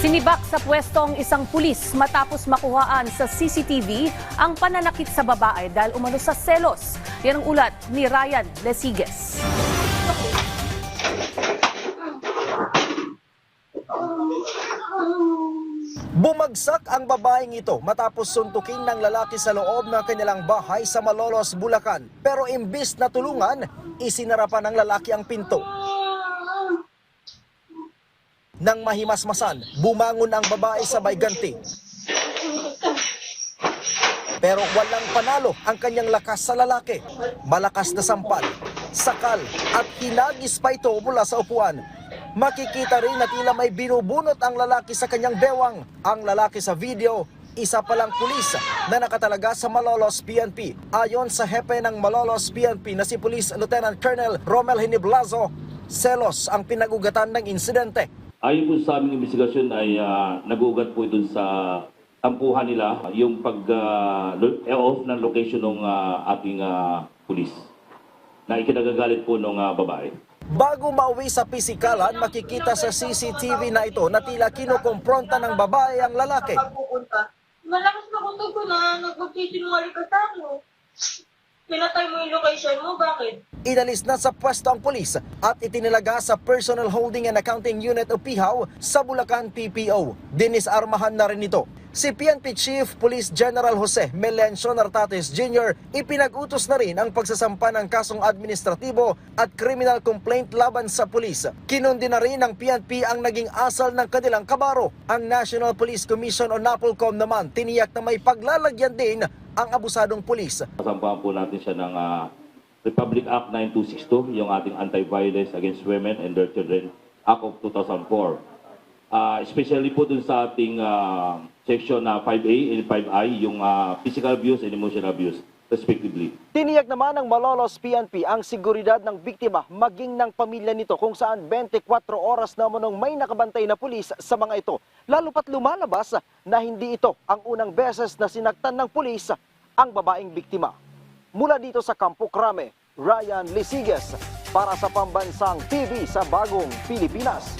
Sinibak sa pwestong isang pulis matapos makuhaan sa CCTV ang pananakit sa babae dahil umano sa selos. Yan ang ulat ni Ryan Lesigues. Bumagsak ang babaeng ito matapos suntukin ng lalaki sa loob ng kanilang bahay sa Malolos, Bulacan. Pero imbis na tulungan, isinara pa ng lalaki ang pinto. Nang mahimasmasan, bumangon ang babae sabay ganti. Pero walang panalo ang kanyang lakas sa lalaki. Malakas na sampal, sakal at hinagis pa ito mula sa upuan. Makikita rin na tila may binubunot ang lalaki sa kanyang bewang. Ang lalaki sa video, isa palang pulis na nakatalaga sa Malolos PNP. Ayon sa hepe ng Malolos PNP na si Police Lieutenant Colonel Romel Hiniblazo, selos ang pinag-ugatan ng insidente. Ayon po sa aming investigasyon ay nag-uugat po ito sa tampuhan nila yung pag-off ng location ng ating pulis na ikinagagalit po ng babae. Bago mauwi sa pisikalan, makikita sa CCTV na ito na tila kinukompronta ng babae ang lalaki. Malakas na kutog ko na nagpagsisinungaling ka sa akin. Pinatay mo yung location mo, bakit? Inalis na sa pwesto ang pulis at itinilaga sa Personal Holding and Accounting Unit o PIHAW sa Bulacan PPO. Dinisarmahan na rin ito. Si PNP Chief Police General Jose Melencio Nartates Jr. ipinag-utos na rin ang pagsasampa ng kasong administratibo at criminal complaint laban sa pulis. Kinundi na rin ng PNP ang naging asal ng kanilang kabaro. Ang National Police Commission o NAPOLCOM naman tiniyak na may paglalagyan din ang abusadong pulis. Kasampahan po natin siya ng Republic Act 9262, yung ating Anti-Violence Against Women and Their Children Act of 2004. Especially po dun sa ating section 5A and 5I, yung physical abuse and emotional abuse, respectively. Tiniyak naman ng Malolos PNP ang seguridad ng biktima maging ng pamilya nito kung saan 24 oras naman ng may nakabantay na pulis sa mga ito. Lalo pat lumalabas na hindi ito ang unang beses na sinaktan ng pulis ang babaeng biktima. Mula dito sa Campo Crame, Ryan Lesigues para sa Pambansang TV sa Bagong Pilipinas.